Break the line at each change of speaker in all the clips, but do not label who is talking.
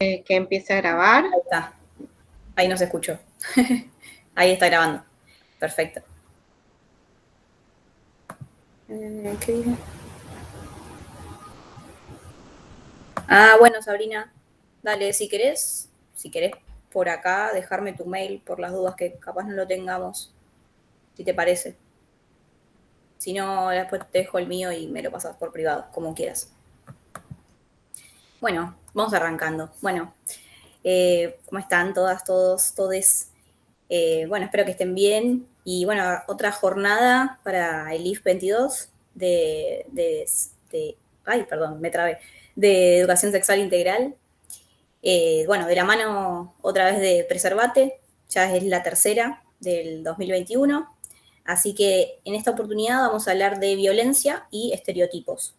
Que empiece a grabar.
Ahí está. Ahí nos escuchó. Ahí está grabando. Perfecto. ¿Qué dije? Bueno, Sabrina. Dale, si querés por acá, dejarme tu mail por las dudas que capaz no lo tengamos. Si te parece. Si no, después te dejo el mío y me lo pasas por privado, como quieras. Bueno, vamos arrancando. Bueno, ¿cómo están todas, todos, todes? Bueno, espero que estén bien. Y bueno, otra jornada para el IF 22 ay, perdón, me trabé, de educación sexual integral. Bueno, de la mano otra vez de Preservate, ya es la tercera del 2021. Así que en esta oportunidad vamos a hablar de violencia y estereotipos.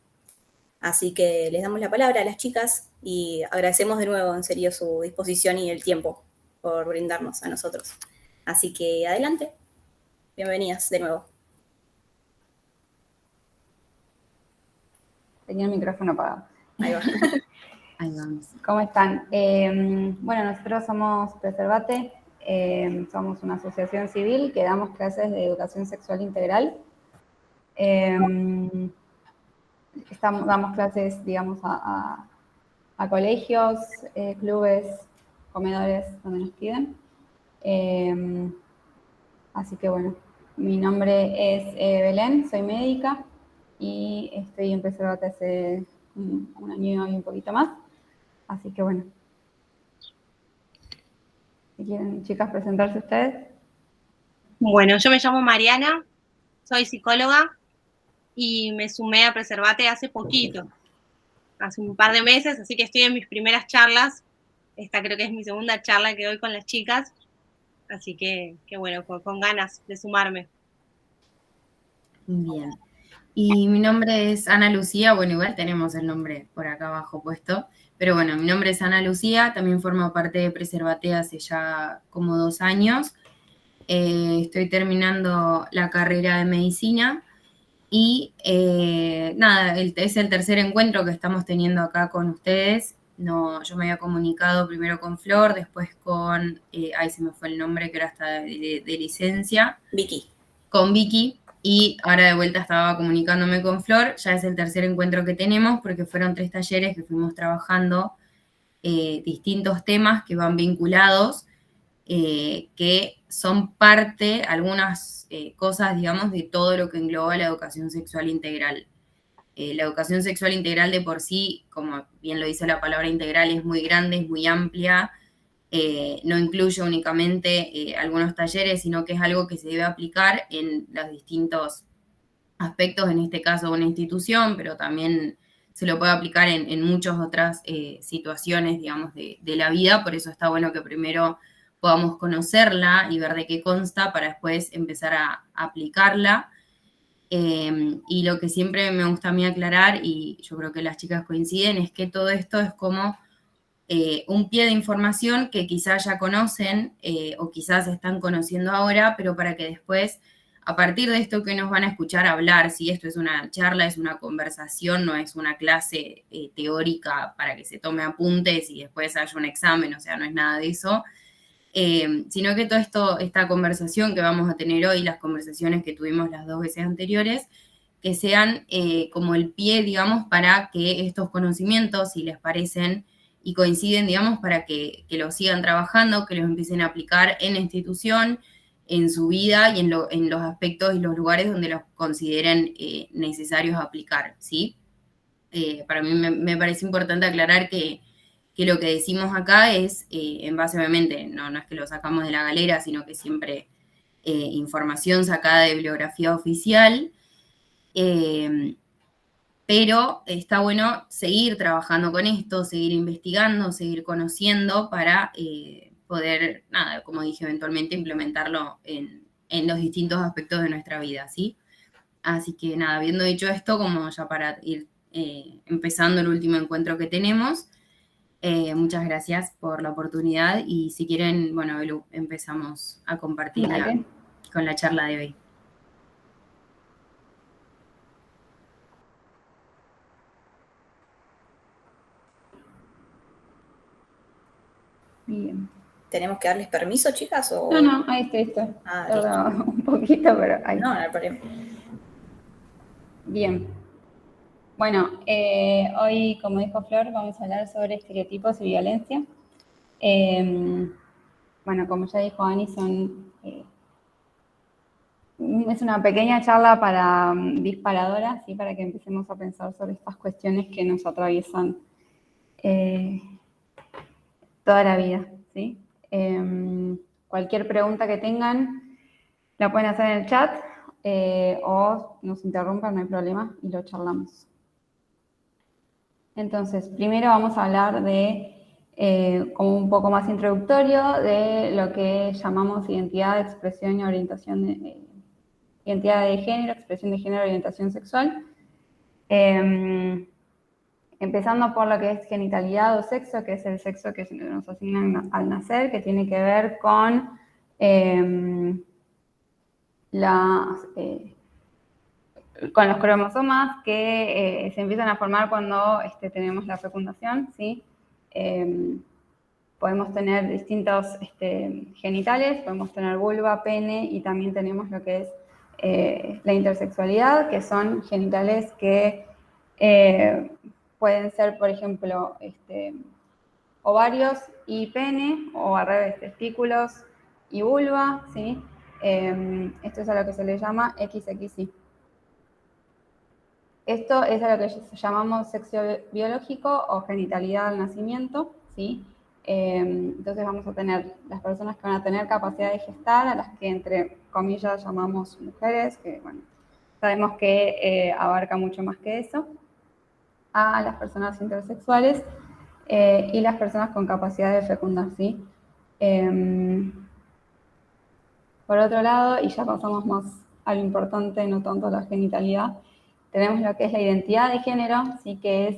Así que les damos la palabra a las chicas y agradecemos de nuevo en serio su disposición y el tiempo por brindarnos a nosotros. Así que adelante, bienvenidas de nuevo.
Tenía el micrófono apagado.
Ahí va.
Ahí vamos. ¿Cómo están? Bueno, nosotros somos Preservate, somos una asociación civil que damos clases de educación sexual integral. Damos clases, digamos, a colegios, clubes, comedores, donde nos piden. Así que bueno, mi nombre es Belén, soy médica y estoy en Preservate hace un año y un poquito más. Así que bueno. Si quieren, chicas, presentarse ustedes.
Bueno, yo me llamo Mariana, soy psicóloga y me sumé a Preservate hace poquito, hace un par de meses, así que estoy en mis primeras charlas. Esta creo que es mi segunda charla que doy con las chicas, así que bueno, con ganas de sumarme.
Bien. Y mi nombre es Ana Lucía, bueno, igual tenemos el nombre por acá abajo puesto, pero bueno, mi nombre es Ana Lucía, también formo parte de Preservate hace ya como 2 años. Estoy terminando la carrera de medicina y nada, es el tercer encuentro que estamos teniendo acá con ustedes. No, yo me había comunicado primero con Flor, después con, ahí se me fue el nombre, que era hasta de licencia.
Vicky.
Con Vicky. Y ahora de vuelta estaba comunicándome con Flor, ya es el tercer encuentro que tenemos porque fueron 3 talleres que fuimos trabajando distintos temas que van vinculados, que son parte, algunas cosas, digamos, de todo lo que engloba la educación sexual integral. La educación sexual integral de por sí, como bien lo dice la palabra integral, es muy grande, es muy amplia, no incluye únicamente algunos talleres, sino que es algo que se debe aplicar en los distintos aspectos, en este caso una institución, pero también se lo puede aplicar en muchas otras situaciones, digamos, de la vida. Por eso está bueno que primero podamos conocerla y ver de qué consta para después empezar a aplicarla. Y lo que siempre me gusta a mí aclarar, y yo creo que las chicas coinciden, es que todo esto es como un pie de información que quizás ya conocen o quizás están conociendo ahora, pero para que después, a partir de esto que nos van a escuchar hablar, si esto es una charla, es una conversación, no es una clase teórica para que se tome apuntes y después haya un examen, o sea, no es nada de eso, sino que todo esto, esta conversación que vamos a tener hoy, las conversaciones que tuvimos las 2 veces anteriores, que sean como el pie, digamos, para que estos conocimientos, si les parecen y coinciden, digamos, para que lo sigan trabajando, que los empiecen a aplicar en la institución, en su vida y en los aspectos y los lugares donde los consideren necesarios aplicar, ¿sí? Para mí me parece importante aclarar que lo que decimos acá es, en base obviamente, no es que lo sacamos de la galera, sino que siempre información sacada de bibliografía oficial, pero está bueno seguir trabajando con esto, seguir investigando, seguir conociendo para poder, nada, como dije, eventualmente implementarlo en los distintos aspectos de nuestra vida, ¿sí? Así que nada, habiendo dicho esto, como ya para ir empezando el último encuentro que tenemos, muchas gracias por la oportunidad y si quieren, bueno, Belu, empezamos a compartir con la charla de hoy.
Bien.
¿Tenemos que darles permiso, chicas? O...
No, ahí estoy.
Ah,
Tarda un poquito, pero ahí.
No, no hay problema.
Bien. Bueno, hoy, como dijo Flor, vamos a hablar sobre estereotipos y violencia. Bueno, como ya dijo Ani, es una pequeña charla para disparadora, ¿sí? Para que empecemos a pensar sobre estas cuestiones que nos atraviesan toda la vida, ¿sí? Cualquier pregunta que tengan la pueden hacer en el chat o nos interrumpan, no hay problema, y lo charlamos. Entonces, primero vamos a hablar de, como un poco más introductorio, de lo que llamamos identidad, expresión y orientación, identidad de género, expresión de género, orientación sexual. Empezando por lo que es genitalidad o sexo, que es el sexo que nos asignan al nacer, que tiene que ver con con los cromosomas que se empiezan a formar cuando tenemos la fecundación, ¿sí? Podemos tener distintos genitales, podemos tener vulva, pene, y también tenemos lo que es la intersexualidad, que son genitales que pueden ser, por ejemplo, ovarios y pene, o al revés, testículos y vulva, ¿sí? Esto es a lo que se le llama XXY. Esto es a lo que llamamos sexo biológico o genitalidad al nacimiento, ¿sí? Entonces vamos a tener las personas que van a tener capacidad de gestar, a las que entre comillas llamamos mujeres, que bueno, sabemos que abarca mucho más que eso, a las personas intersexuales y las personas con capacidad de fecundar, ¿sí? Por otro lado, y ya pasamos más a lo importante, no tanto a la genitalidad, tenemos lo que es la identidad de género, ¿sí? Que es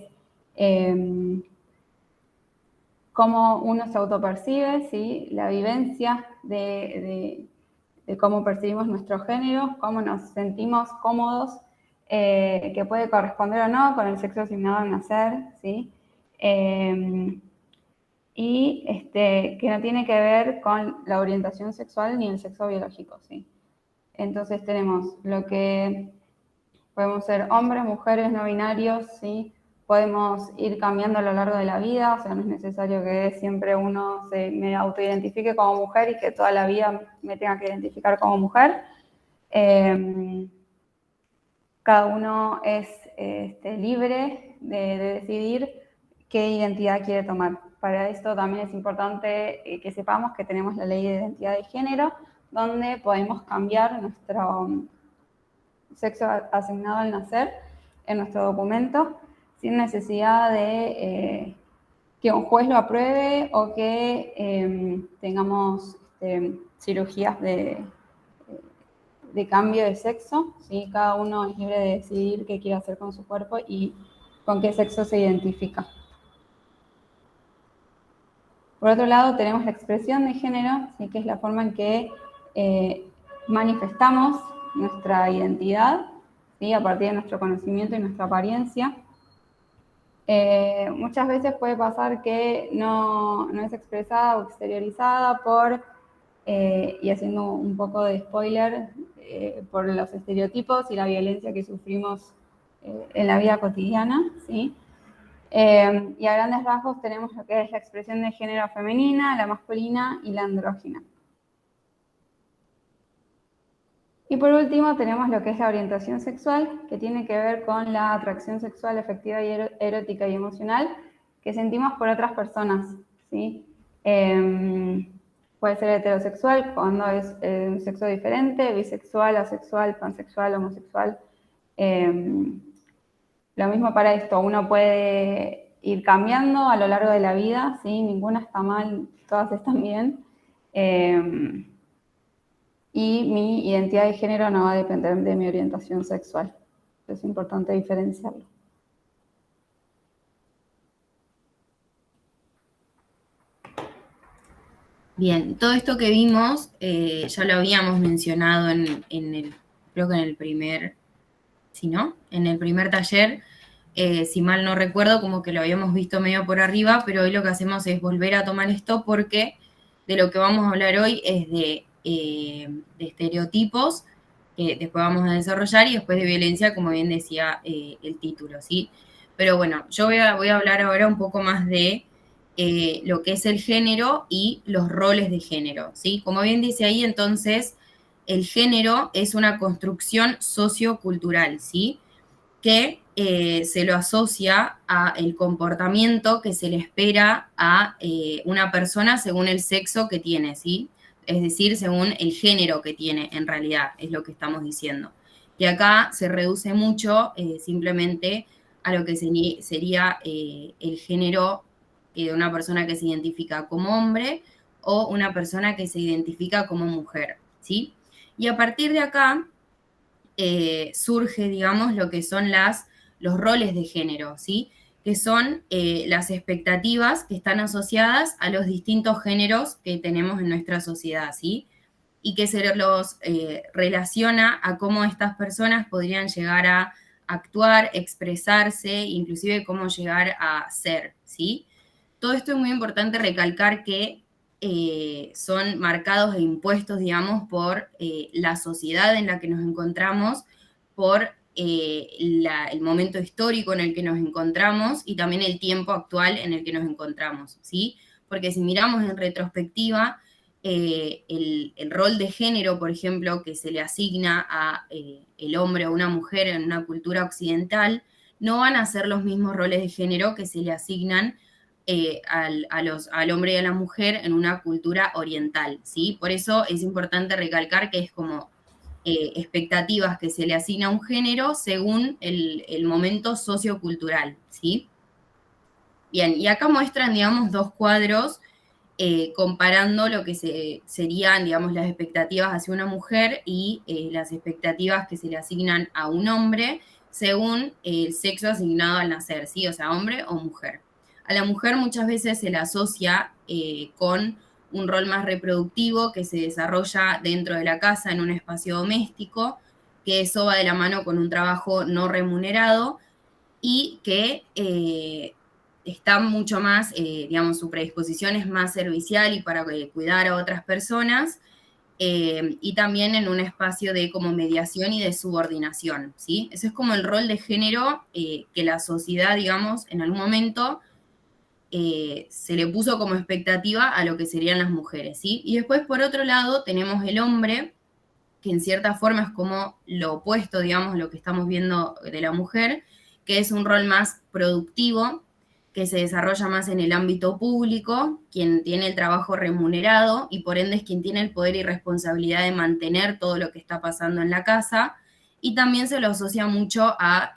cómo uno se autopercibe, ¿sí? La vivencia de cómo percibimos nuestro género, cómo nos sentimos cómodos, que puede corresponder o no con el sexo asignado al nacer, ¿sí? Y que no tiene que ver con la orientación sexual ni el sexo biológico, ¿sí? Entonces tenemos lo que podemos ser hombres, mujeres, no binarios, ¿sí? Podemos ir cambiando a lo largo de la vida, o sea, no es necesario que siempre uno me autoidentifique como mujer y que toda la vida me tenga que identificar como mujer. Cada uno es libre de decidir qué identidad quiere tomar. Para esto también es importante que sepamos que tenemos la ley de identidad de género, donde podemos cambiar nuestro sexo asignado al nacer en nuestro documento sin necesidad de que un juez lo apruebe o que tengamos cirugías de cambio de sexo, ¿sí? Cada uno es libre de decidir qué quiere hacer con su cuerpo y con qué sexo se identifica. Por otro lado, tenemos la expresión de género, ¿sí? Que es la forma en que manifestamos nuestra identidad, ¿sí? A partir de nuestro conocimiento y nuestra apariencia. Muchas veces puede pasar que no es expresada o exteriorizada y haciendo un poco de spoiler, por los estereotipos y la violencia que sufrimos en la vida cotidiana, ¿sí? Y a grandes rasgos tenemos lo que es la expresión de género femenina, la masculina y la andrógina. Y por último tenemos lo que es la orientación sexual, que tiene que ver con la atracción sexual, afectiva y erótica y emocional que sentimos por otras personas, ¿sí? Puede ser heterosexual cuando es un sexo diferente, bisexual, asexual, pansexual, homosexual. Lo mismo para esto, uno puede ir cambiando a lo largo de la vida, ¿sí? Ninguna está mal, todas están bien. Y mi identidad de género no va a depender de mi orientación sexual. Es importante diferenciarlo.
Bien, todo esto que vimos ya lo habíamos mencionado creo que en el primer, ¿sí, no? En el primer taller, si mal no recuerdo, como que lo habíamos visto medio por arriba, pero hoy lo que hacemos es volver a tomar esto porque de lo que vamos a hablar hoy es de estereotipos, que después vamos a desarrollar, y después de violencia, como bien decía el título, ¿sí? Pero bueno, yo voy a hablar ahora un poco más de lo que es el género y los roles de género, ¿sí? Como bien dice ahí, entonces, el género es una construcción sociocultural, ¿sí? Que se lo asocia a el comportamiento que se le espera a una persona según el sexo que tiene, ¿sí? Es decir, según el género que tiene en realidad, es lo que estamos diciendo. Y acá se reduce mucho simplemente a lo que sería el género de una persona que se identifica como hombre o una persona que se identifica como mujer, ¿sí? Y a partir de acá surge, digamos, lo que son los roles de género, ¿sí? Que son las expectativas que están asociadas a los distintos géneros que tenemos en nuestra sociedad, ¿sí? Y que se los relaciona a cómo estas personas podrían llegar a actuar, expresarse, inclusive cómo llegar a ser, ¿sí? Todo esto es muy importante recalcar que son marcados e impuestos, digamos, por la sociedad en la que nos encontramos, por el momento histórico en el que nos encontramos y también el tiempo actual en el que nos encontramos, ¿sí? Porque si miramos en retrospectiva, el rol de género, por ejemplo, que se le asigna a el hombre o una mujer en una cultura occidental, no van a ser los mismos roles de género que se le asignan al hombre y a la mujer en una cultura oriental, ¿sí? Por eso es importante recalcar que es como expectativas que se le asigna a un género según el momento sociocultural, ¿sí? Bien, y acá muestran, digamos, dos cuadros comparando lo que serían, digamos, las expectativas hacia una mujer y las expectativas que se le asignan a un hombre según el sexo asignado al nacer, ¿sí? O sea, hombre o mujer. A la mujer muchas veces se la asocia con un rol más reproductivo que se desarrolla dentro de la casa en un espacio doméstico, que eso va de la mano con un trabajo no remunerado y que está mucho más, digamos, su predisposición es más servicial y para cuidar a otras personas, y también en un espacio de como mediación y de subordinación, ¿sí? Ese es como el rol de género que la sociedad, digamos, en algún momento se le puso como expectativa a lo que serían las mujeres, ¿sí? Y después, por otro lado, tenemos el hombre, que en cierta forma es como lo opuesto, digamos, a lo que estamos viendo de la mujer, que es un rol más productivo, que se desarrolla más en el ámbito público, quien tiene el trabajo remunerado y por ende es quien tiene el poder y responsabilidad de mantener todo lo que está pasando en la casa, y también se lo asocia mucho a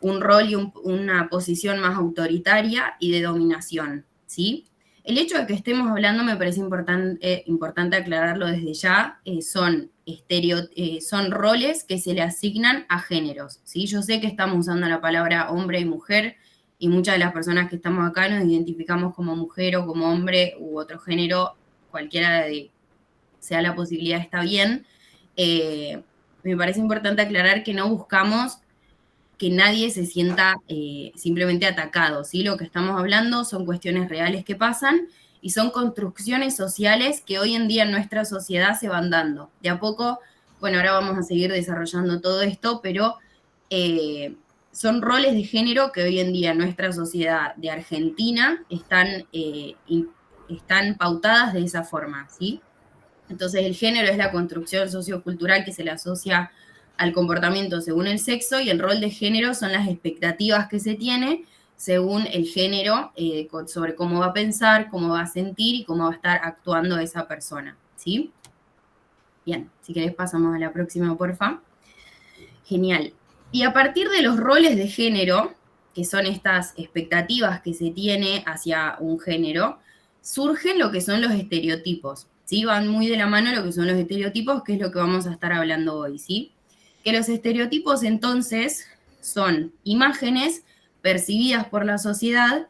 un rol y una posición más autoritaria y de dominación, ¿sí? El hecho de que estemos hablando me parece importante aclararlo desde ya, son roles que se le asignan a géneros, ¿sí? Yo sé que estamos usando la palabra hombre y mujer y muchas de las personas que estamos acá nos identificamos como mujer o como hombre u otro género, cualquiera de sea la posibilidad está bien. Me parece importante aclarar que no buscamos que nadie se sienta simplemente atacado, ¿sí? Lo que estamos hablando son cuestiones reales que pasan y son construcciones sociales que hoy en día en nuestra sociedad se van dando. De a poco, bueno, ahora vamos a seguir desarrollando todo esto, pero son roles de género que hoy en día en nuestra sociedad de Argentina están pautadas de esa forma, ¿sí? Entonces el género es la construcción sociocultural que se le asocia al comportamiento según el sexo y el rol de género son las expectativas que se tiene según el género sobre cómo va a pensar, cómo va a sentir y cómo va a estar actuando esa persona, ¿sí? Bien, si querés pasamos a la próxima, porfa. Genial. Y a partir de los roles de género, que son estas expectativas que se tiene hacia un género, surgen lo que son los estereotipos, ¿sí? Van muy de la mano lo que son los estereotipos, que es lo que vamos a estar hablando hoy, ¿sí? Que los estereotipos entonces son imágenes percibidas por la sociedad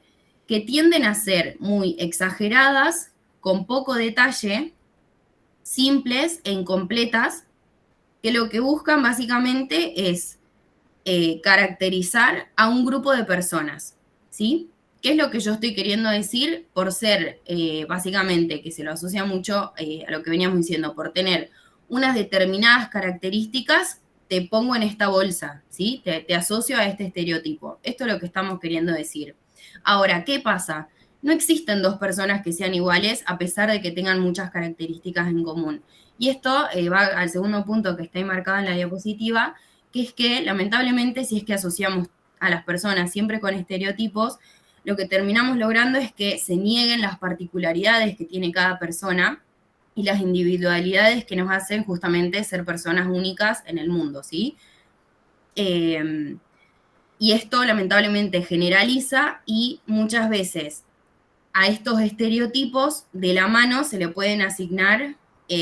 que tienden a ser muy exageradas, con poco detalle, simples e incompletas, que lo que buscan básicamente es caracterizar a un grupo de personas, ¿sí? ¿Qué es lo que yo estoy queriendo decir? Por ser, básicamente, que se lo asocia mucho a lo que veníamos diciendo, por tener unas determinadas características, te pongo en esta bolsa, ¿sí? Te asocio a este estereotipo. Esto es lo que estamos queriendo decir. Ahora, ¿qué pasa? No existen dos personas que sean iguales a pesar de que tengan muchas características en común. Y esto va al segundo punto que está marcado en la diapositiva, que es que lamentablemente si es que asociamos a las personas siempre con estereotipos, lo que terminamos logrando es que se nieguen las particularidades que tiene cada persona y las individualidades que nos hacen justamente ser personas únicas en el mundo, ¿sí? Y esto lamentablemente generaliza y muchas veces a estos estereotipos de la mano se le pueden asignar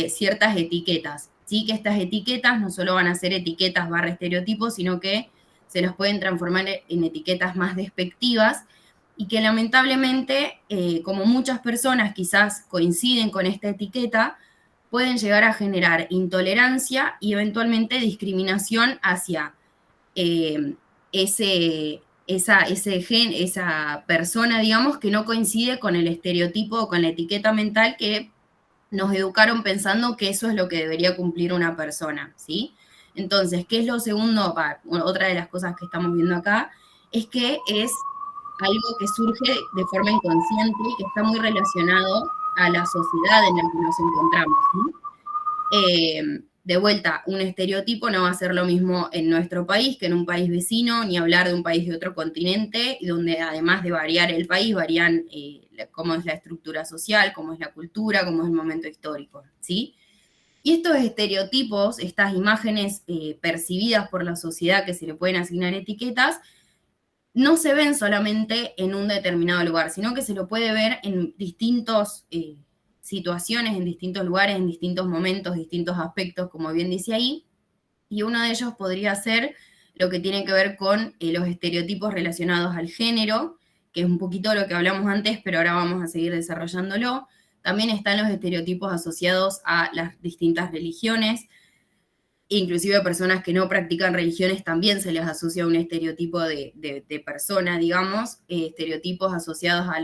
ciertas etiquetas, ¿sí? Que estas etiquetas no solo van a ser etiquetas / estereotipos, sino que se los pueden transformar en etiquetas más despectivas y que lamentablemente, como muchas personas quizás coinciden con esta etiqueta, pueden llegar a generar intolerancia y eventualmente discriminación hacia esa persona, digamos, que no coincide con el estereotipo o con la etiqueta mental que nos educaron pensando que eso es lo que debería cumplir una persona, ¿sí? Entonces, ¿qué es lo segundo? Otra de las cosas que estamos viendo acá es que es algo que surge de forma inconsciente y que está muy relacionado a la sociedad en la que nos encontramos, ¿sí? De vuelta, un estereotipo no va a ser lo mismo en nuestro país que en un país vecino, ni hablar de un país de otro continente, y donde además de variar el país, varían cómo es la estructura social, cómo es la cultura, cómo es el momento histórico, ¿sí? Y estos estereotipos, estas imágenes percibidas por la sociedad que se le pueden asignar etiquetas, no se ven solamente en un determinado lugar, sino que se lo puede ver en distintos situaciones, en distintos lugares, en distintos momentos, distintos aspectos, como bien dice ahí, y uno de ellos podría ser lo que tiene que ver con los estereotipos relacionados al género, que es un poquito lo que hablamos antes, pero ahora vamos a seguir desarrollándolo. También están los estereotipos asociados a las distintas religiones, inclusive personas que no practican religiones también se les asocia a un estereotipo de persona, digamos, estereotipos asociados a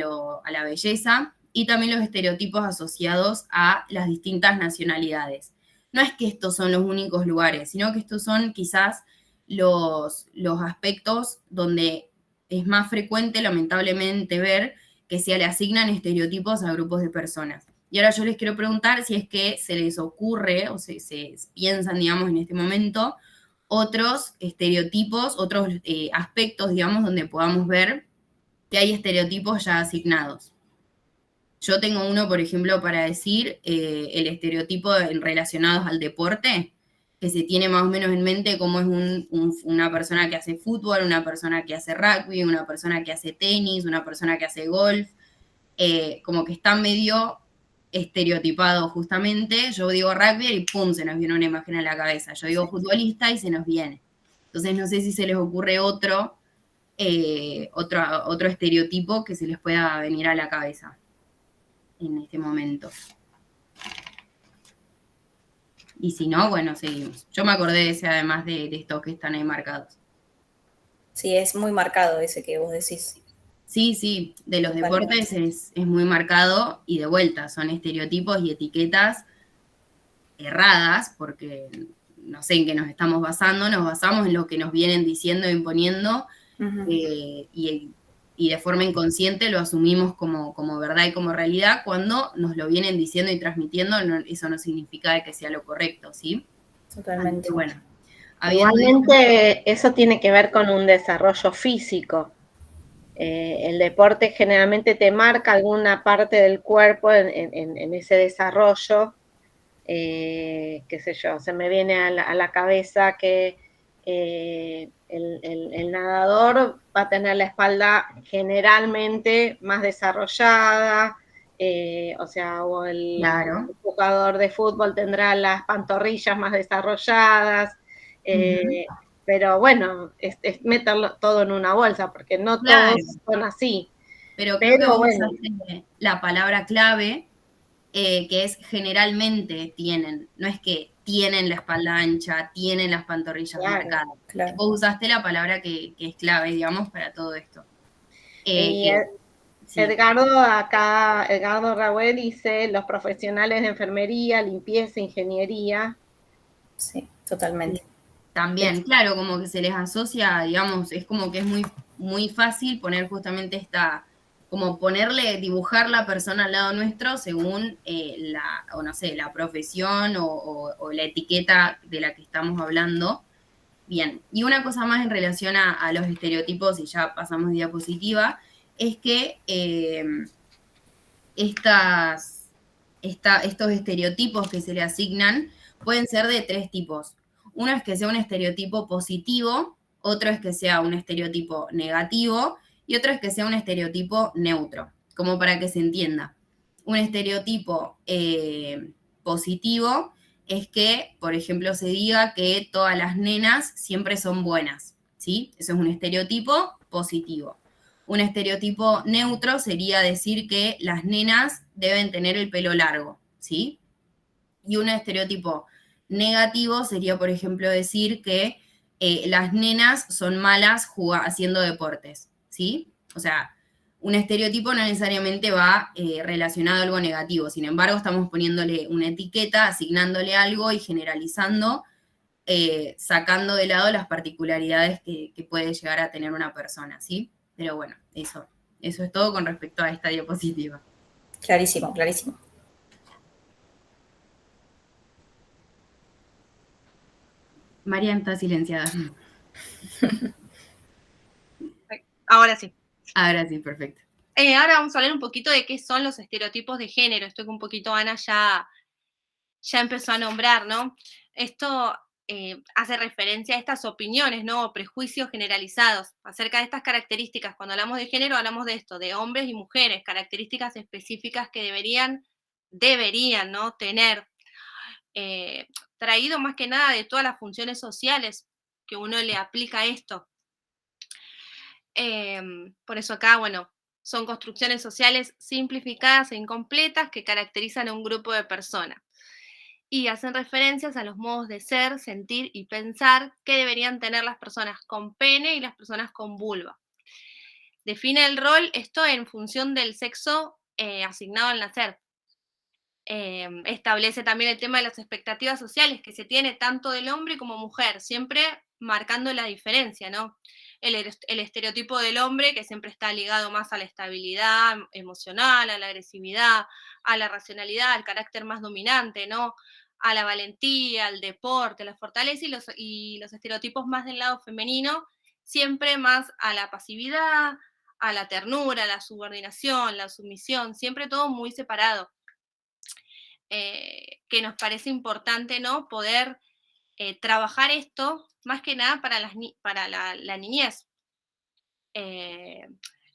la belleza, y también los estereotipos asociados a las distintas nacionalidades. No es que estos son los únicos lugares, sino que estos son quizás los aspectos donde es más frecuente, lamentablemente, ver que se le asignan estereotipos a grupos de personas. Y ahora yo les quiero preguntar si es que se les ocurre o se piensan, digamos, en este momento, otros estereotipos, otros aspectos, digamos, donde podamos ver que hay estereotipos ya asignados. Yo tengo uno, por ejemplo, para decir el estereotipo relacionados al deporte, que se tiene más o menos en mente como es una persona que hace fútbol, una persona que hace rugby, una persona que hace tenis, una persona que hace golf, como que está medio estereotipado justamente. Yo digo rugby y pum, se nos viene una imagen a la cabeza. Yo digo futbolista y se nos viene. Entonces no sé si se les ocurre otro estereotipo que se les pueda venir a la cabeza en este momento. Y si no, bueno, seguimos. Yo me acordé de ese, además de estos que están ahí marcados.
Sí, es muy marcado ese que vos decís.
Sí, de los deportes es muy marcado, y de vuelta, son estereotipos y etiquetas erradas, porque no sé en qué nos estamos basando, nos basamos en lo que nos vienen diciendo e imponiendo, y de forma inconsciente lo asumimos como verdad y como realidad, cuando nos lo vienen diciendo y transmitiendo, eso no significa que sea lo correcto, ¿sí?
Totalmente.
Así, bueno,
igualmente eso tiene que ver con un desarrollo físico. El deporte generalmente te marca alguna parte del cuerpo en ese desarrollo. Qué sé yo, se me viene a la cabeza que el nadador va a tener la espalda generalmente más desarrollada, o el jugador de fútbol tendrá las pantorrillas más desarrolladas, pero bueno, es meterlo todo en una bolsa, porque no todos son así.
Pero creo que vos usaste la palabra clave, que es generalmente tienen, no es que tienen la espalda ancha, tienen las pantorrillas marcadas.
Claro.
Vos usaste la palabra que es clave, digamos, para todo esto.
Sí. Edgardo Raúl dice, los profesionales de enfermería, limpieza, ingeniería.
Sí, totalmente.
También, claro, como que se les asocia, digamos, es como que es muy, muy fácil poner justamente como dibujar la persona al lado nuestro según la profesión o la etiqueta de la que estamos hablando. Bien, y una cosa más en relación a los estereotipos, y ya pasamos diapositiva, es que estos estereotipos que se le asignan pueden ser de 3 tipos. Uno es que sea un estereotipo positivo, otro es que sea un estereotipo negativo y otro es que sea un estereotipo neutro, como para que se entienda. Un estereotipo positivo es que, por ejemplo, se diga que todas las nenas siempre son buenas, ¿sí? Eso es un estereotipo positivo. Un estereotipo neutro sería decir que las nenas deben tener el pelo largo, ¿sí? Y un estereotipo negativo sería, por ejemplo, decir que las nenas son malas haciendo deportes, ¿sí? O sea, un estereotipo no necesariamente va relacionado a algo negativo, sin embargo, estamos poniéndole una etiqueta, asignándole algo y generalizando, sacando de lado las particularidades que puede llegar a tener una persona, ¿sí? Pero bueno, eso es todo con respecto a esta diapositiva.
Clarísimo, clarísimo.
Marian está silenciada.
Ahora sí.
Ahora sí, perfecto.
Ahora vamos a hablar un poquito de qué son los estereotipos de género. Esto que un poquito Ana ya empezó a nombrar, ¿no? Esto hace referencia a estas opiniones, ¿no? O prejuicios generalizados acerca de estas características. Cuando hablamos de género, hablamos de esto, de hombres y mujeres, características específicas que deberían, ¿no? Tener. Traído más que nada de todas las funciones sociales que uno le aplica a esto. Por eso acá, bueno, son construcciones sociales simplificadas e incompletas que caracterizan a un grupo de personas y hacen referencias a los modos de ser, sentir y pensar que deberían tener las personas con pene y las personas con vulva. Define el rol, esto en función del sexo asignado al nacer. Establece también el tema de las expectativas sociales que se tiene tanto del hombre como mujer, siempre marcando la diferencia, ¿no? El estereotipo del hombre que siempre está ligado más a la estabilidad emocional, a la agresividad, a la racionalidad, al carácter más dominante, ¿no? A la valentía, al deporte, a la fortaleza, y los estereotipos más del lado femenino, siempre más a la pasividad, a la ternura, a la subordinación, la sumisión, siempre todo muy separado. Que nos parece importante, ¿no? Poder trabajar esto, más que nada para la niñez.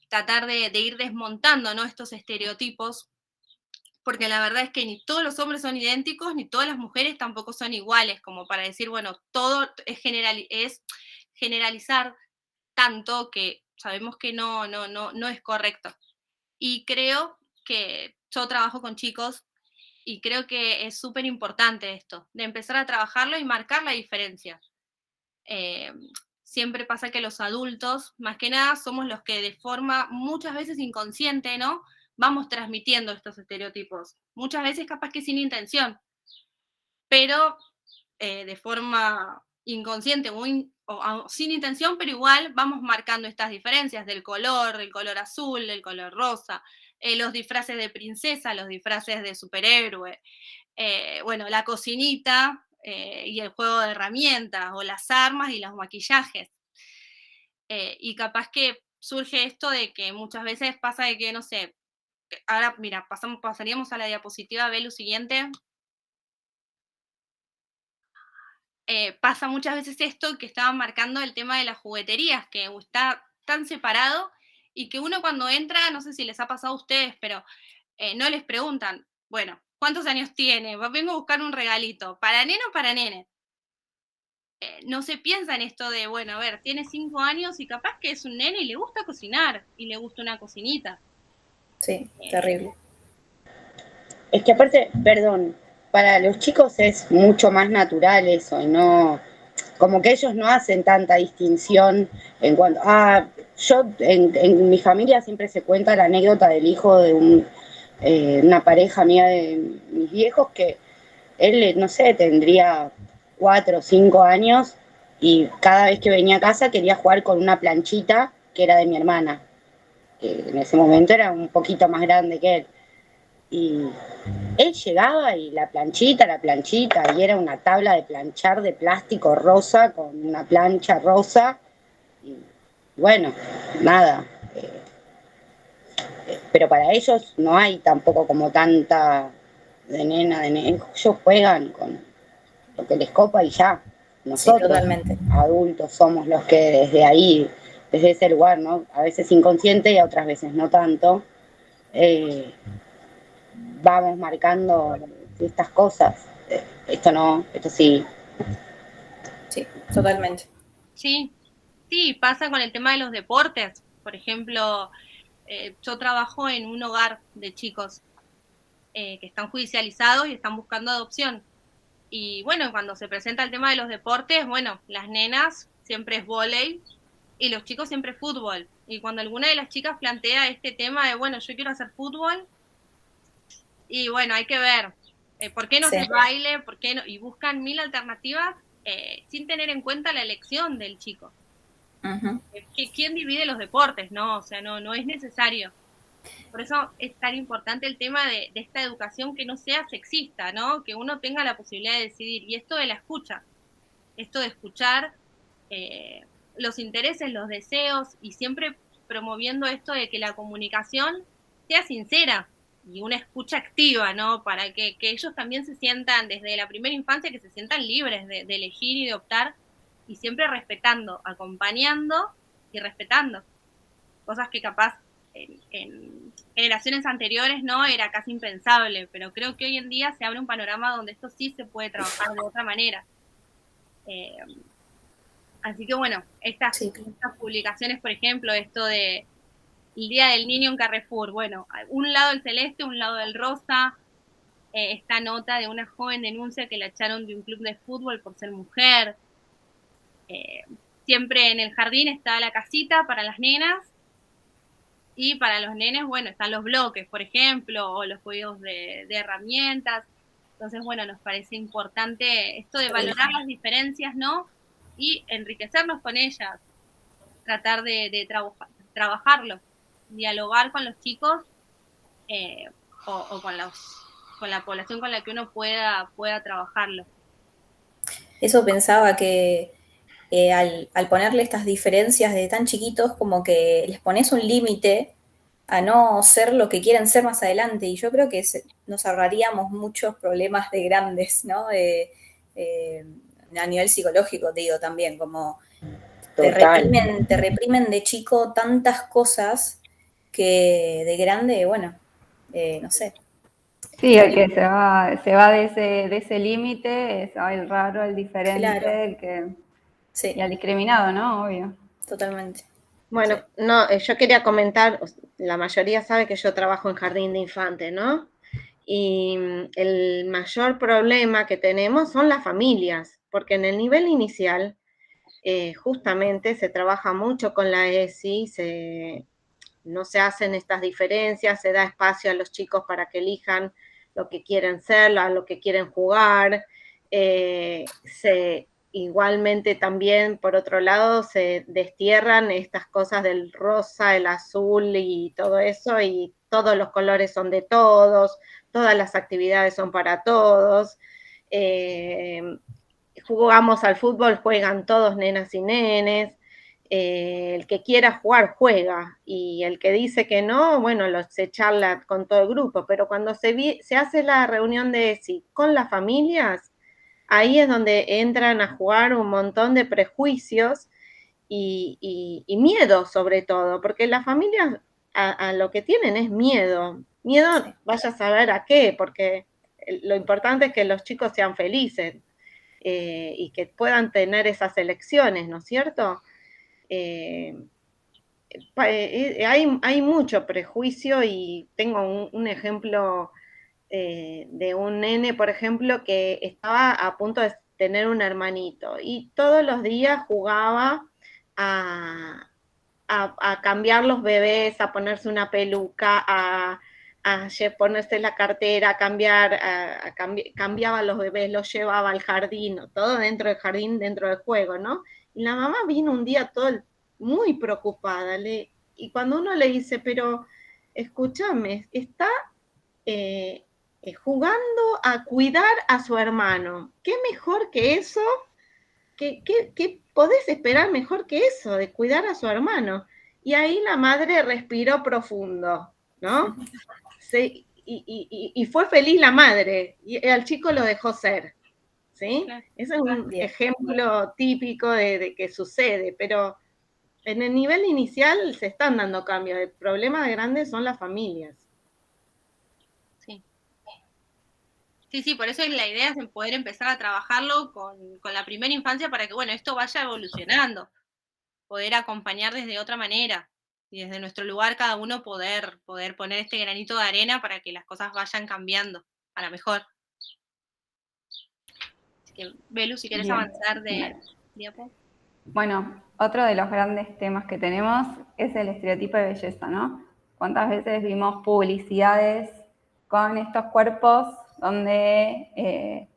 Tratar de ir desmontando, ¿no? Estos estereotipos, porque la verdad es que ni todos los hombres son idénticos, ni todas las mujeres tampoco son iguales, como para decir, bueno, todo es generalizar tanto que sabemos que no es correcto. Y creo que yo trabajo con chicos y creo que es súper importante esto, de empezar a trabajarlo y marcar la diferencia. Siempre pasa que los adultos, más que nada, somos los que de forma muchas veces inconsciente, ¿no? Vamos transmitiendo estos estereotipos. Muchas veces capaz que sin intención, pero de forma inconsciente o sin intención, pero igual vamos marcando estas diferencias del color, el color azul, el color rosa, los disfraces de princesa, los disfraces de superhéroe, bueno, la cocinita y el juego de herramientas, o las armas y los maquillajes. Y capaz que surge esto de que muchas veces pasa de que, no sé, ahora mira, pasaríamos a la diapositiva, ve lo siguiente. Pasa muchas veces esto que estaban marcando el tema de las jugueterías, que está tan separado y que uno cuando entra, no sé si les ha pasado a ustedes, pero no les preguntan, bueno, ¿cuántos años tiene? Vengo a buscar un regalito, ¿para nene o para nene? No se piensa en esto de, bueno, a ver, tiene 5 años y capaz que es un nene y le gusta cocinar y le gusta una cocinita.
Sí, terrible.
Es que aparte, perdón, para los chicos es mucho más natural eso, y no, como que ellos no hacen tanta distinción en cuanto, en mi familia siempre se cuenta la anécdota del hijo de una pareja mía de mis viejos que él, no sé, tendría 4 o 5 años y cada vez que venía a casa quería jugar con una planchita que era de mi hermana, que en ese momento era un poquito más grande que él. Y él llegaba y la planchita, y era una tabla de planchar de plástico rosa con una plancha rosa. Y bueno, nada. Pero para ellos no hay tampoco como tanta de nena, de nene. Ellos juegan con lo que les copa y ya. Nosotros,
Sí, totalmente.
adultos, somos los que desde ahí, desde ese lugar, ¿no? A veces inconsciente y a otras veces no tanto. Vamos marcando estas cosas. Esto no, esto sí.
Sí, totalmente.
Sí, sí, pasa con el tema de los deportes. Por ejemplo, yo trabajo en un hogar de chicos que están judicializados y están buscando adopción. Y bueno, cuando se presenta el tema de los deportes, bueno, las nenas siempre es vóley y los chicos siempre fútbol. Y cuando alguna de las chicas plantea este tema de, bueno, yo quiero hacer fútbol, y bueno, hay que ver, ¿por qué no
Sí.
se baile? ¿Por qué no? Y buscan 1000 alternativas sin tener en cuenta la elección del chico.
Ujú.
¿Quién divide los deportes? No, o sea, no es necesario. Por eso es tan importante el tema de esta educación que no sea sexista, ¿no? Que uno tenga la posibilidad de decidir. Y esto de la escucha, esto de escuchar los intereses, los deseos y siempre promoviendo esto de que la comunicación sea sincera y una escucha activa, ¿no? Para que ellos también se sientan, desde la primera infancia, que se sientan libres de elegir y de optar y siempre respetando, acompañando y respetando. Cosas que capaz en generaciones anteriores no era casi impensable, pero creo que hoy en día se abre un panorama donde esto sí se puede trabajar de otra manera. Así que bueno, estas publicaciones, por ejemplo, esto de el Día del Niño en Carrefour, bueno, un lado el celeste, un lado el rosa, esta nota de una joven denuncia que la echaron de un club de fútbol por ser mujer, siempre en el jardín está la casita para las nenas, y para los nenes, bueno, están los bloques, por ejemplo, o los juegos de herramientas. Entonces, bueno, nos parece importante esto de valorar las diferencias, ¿no? Y enriquecernos con ellas, tratar de trabajarlo, dialogar con los chicos o con la población con la que uno pueda trabajarlo.
Eso pensaba que al ponerle estas diferencias de tan chiquitos, como que les pones un límite a no ser lo que quieren ser más adelante. Y yo creo que nos ahorraríamos muchos problemas de grandes, ¿no? A nivel psicológico, te digo también, como te reprimen de chico tantas cosas que de grande, bueno, no sé.
Sí, el que se va de ese límite, se va el raro, el diferente,
Claro.
el que...
Sí.
Y al discriminado, ¿no? Obvio.
Totalmente.
Bueno,
Sí.
no, yo quería comentar, la mayoría sabe que yo trabajo en jardín de infantes, ¿no? Y el mayor problema que tenemos son las familias, porque en el nivel inicial justamente se trabaja mucho con la ESI, no se hacen estas diferencias, se da espacio a los chicos para que elijan lo que quieren ser, a lo que quieren jugar, igualmente también, por otro lado, se destierran estas cosas del rosa, el azul y todo eso, y todos los colores son de todos, todas las actividades son para todos. Jugamos al fútbol, juegan todos nenas y nenes. El que quiera jugar, juega. Y el que dice que no, bueno, se charla con todo el grupo. Pero cuando se hace la reunión de ESI con las familias, ahí es donde entran a jugar un montón de prejuicios y miedo sobre todo, porque las familias a lo que tienen es miedo. Miedo, vaya a saber a qué, porque lo importante es que los chicos sean felices y que puedan tener esas elecciones, ¿no es cierto? Hay mucho prejuicio y tengo un ejemplo de un nene, por ejemplo, que estaba a punto de tener un hermanito y todos los días jugaba a cambiar los bebés, a ponerse una peluca, a ponerse la cartera, cambiaba los bebés, los llevaba al jardín, todo dentro del jardín, dentro del juego, ¿no? Y la mamá vino un día muy preocupada, y cuando uno le dice, pero escúchame, está jugando a cuidar a su hermano, ¿qué mejor que eso? ¿Qué podés esperar mejor que eso, de cuidar a su hermano? Y ahí la madre respiró profundo, ¿no? Y fue feliz la madre, y al chico lo dejó ser, ¿sí? Ese es un ejemplo típico de que sucede, pero en el nivel inicial se están dando cambios. El problema grande son las familias.
Sí, por eso la idea es poder empezar a trabajarlo con la primera infancia para que, bueno, esto vaya evolucionando, poder acompañar desde otra manera y desde nuestro lugar cada uno poder poner este granito de arena para que las cosas vayan cambiando a la mejor. Así que, Belu, si quieres avanzar de diapo.
Bueno, otro de los grandes temas que tenemos es el estereotipo de belleza, ¿no? ¿Cuántas veces vimos publicidades con estos cuerpos donde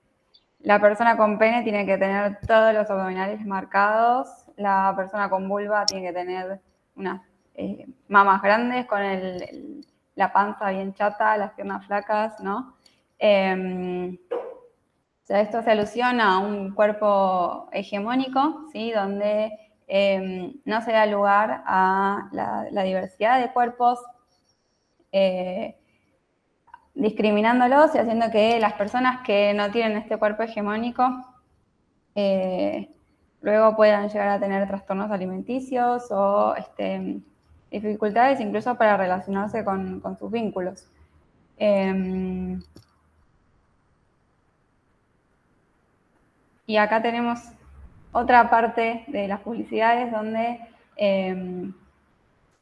la persona con pene tiene que tener todos los abdominales marcados, la persona con vulva tiene que tener unas mamas grandes con la panza bien chata, las piernas flacas, ¿no? O sea, esto se alusiona a un cuerpo hegemónico, ¿sí? Donde no se da lugar a la diversidad de cuerpos, discriminándolos y haciendo que las personas que no tienen este cuerpo hegemónico luego puedan llegar a tener trastornos alimenticios o dificultades incluso para relacionarse con sus vínculos. Y acá tenemos otra parte de las publicidades donde,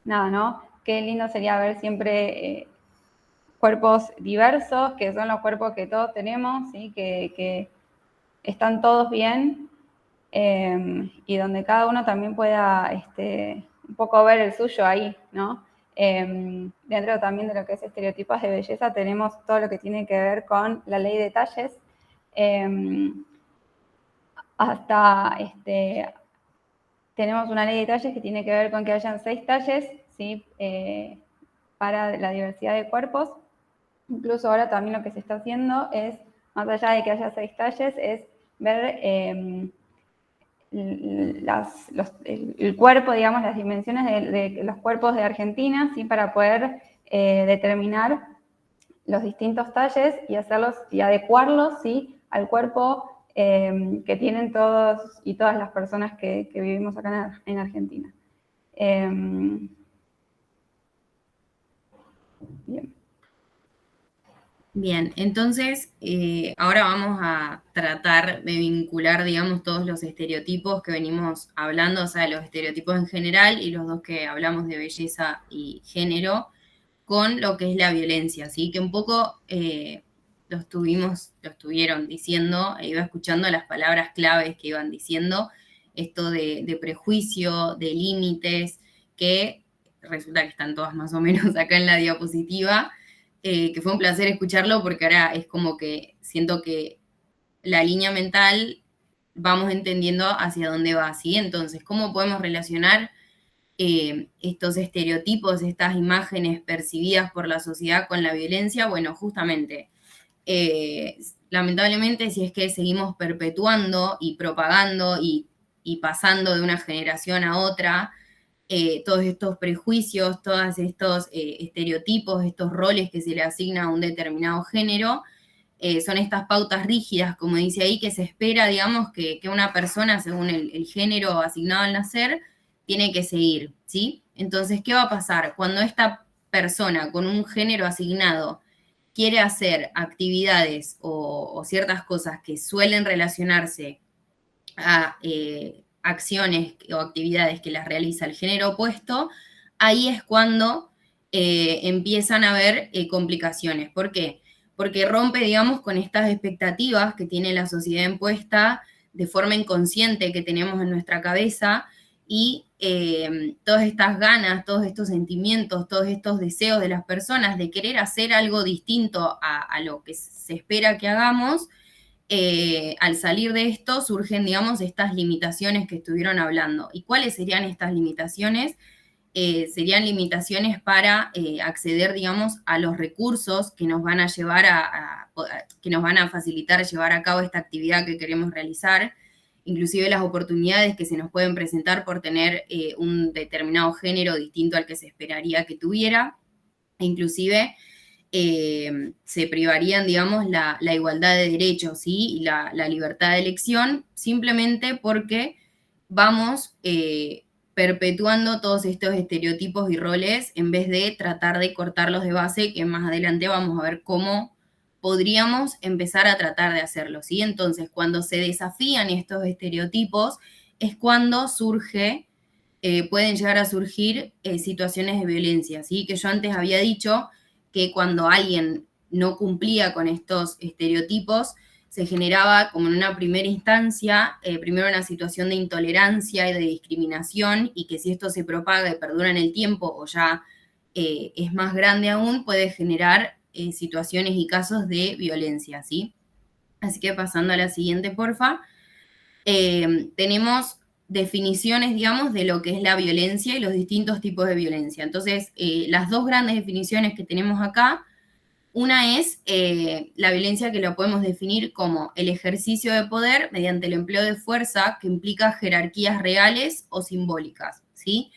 nada, ¿no? Qué lindo sería ver siempre cuerpos diversos, que son los cuerpos que todos tenemos, ¿sí? Que están todos bien, y donde cada uno también pueda un poco ver el suyo ahí, ¿no? Dentro también de lo que es estereotipos de belleza tenemos todo lo que tiene que ver con la ley de talles, hasta tenemos una ley de talles que tiene que ver con que hayan 6 talles, ¿sí? Para la diversidad de cuerpos. Incluso ahora también lo que se está haciendo es, más allá de que haya 6 talles, es ver el cuerpo, digamos, las dimensiones de los cuerpos de Argentina, ¿sí? Para poder determinar los distintos talles y hacerlos y adecuarlos, ¿sí? Al cuerpo que tienen todos y todas las personas que vivimos acá en Argentina. Bien.
Bien, entonces ahora vamos a tratar de vincular, digamos, todos los estereotipos que venimos hablando, o sea, los estereotipos en general y los dos que hablamos de belleza y género, con lo que es la violencia, ¿sí? Que un poco lo estuvieron diciendo, iba escuchando las palabras claves que iban diciendo, esto de prejuicio, de límites, que resulta que están todas más o menos acá en la diapositiva, que fue un placer escucharlo porque ahora es como que siento que la línea mental vamos entendiendo hacia dónde va, ¿sí? Entonces, ¿cómo podemos relacionar estos estereotipos, estas imágenes percibidas por la sociedad con la violencia? Bueno, justamente, lamentablemente, si es que seguimos perpetuando y propagando y pasando de una generación a otra, todos estos prejuicios, todos estos estereotipos, estos roles que se le asigna a un determinado género, son estas pautas rígidas, como dice ahí, que se espera, digamos, que una persona, según el género asignado al nacer, tiene que seguir, ¿sí? Entonces, ¿qué va a pasar? Cuando esta persona con un género asignado quiere hacer actividades o ciertas cosas que suelen relacionarse a acciones o actividades que las realiza el género opuesto, ahí es cuando empiezan a haber complicaciones. ¿Por qué? porque rompe, digamos, con estas expectativas que tiene la sociedad impuesta de forma inconsciente que tenemos en nuestra cabeza, y todas estas ganas, todos estos sentimientos, todos estos deseos de las personas de querer hacer algo distinto a lo que se espera que hagamos, al salir de esto surgen, digamos, estas limitaciones que estuvieron hablando. ¿Y cuáles serían estas limitaciones? Serían limitaciones para acceder, digamos, a los recursos que nos van a llevar que nos van a facilitar llevar a cabo esta actividad que queremos realizar, inclusive las oportunidades que se nos pueden presentar por tener un determinado género distinto al que se esperaría que tuviera, e inclusive se privarían, digamos, la igualdad de derechos, ¿sí? Y la libertad de elección, simplemente porque vamos perpetuando todos estos estereotipos y roles en vez de tratar de cortarlos de base, que más adelante vamos a ver cómo podríamos empezar a tratar de hacerlo, ¿sí? Entonces, cuando se desafían estos estereotipos, es cuando pueden llegar a surgir situaciones de violencia, ¿sí? Que yo antes había dicho que cuando alguien no cumplía con estos estereotipos, se generaba como en una primera instancia, primero una situación de intolerancia y de discriminación, y que si esto se propaga y perdura en el tiempo o ya es más grande aún, puede generar situaciones y casos de violencia, ¿sí? Así que pasando a la siguiente, porfa. Tenemos definiciones, digamos, de lo que es la violencia y los distintos tipos de violencia. Entonces, las dos grandes definiciones que tenemos acá, una es la violencia, que la podemos definir como el ejercicio de poder mediante el empleo de fuerza que implica jerarquías reales o simbólicas, ¿sí?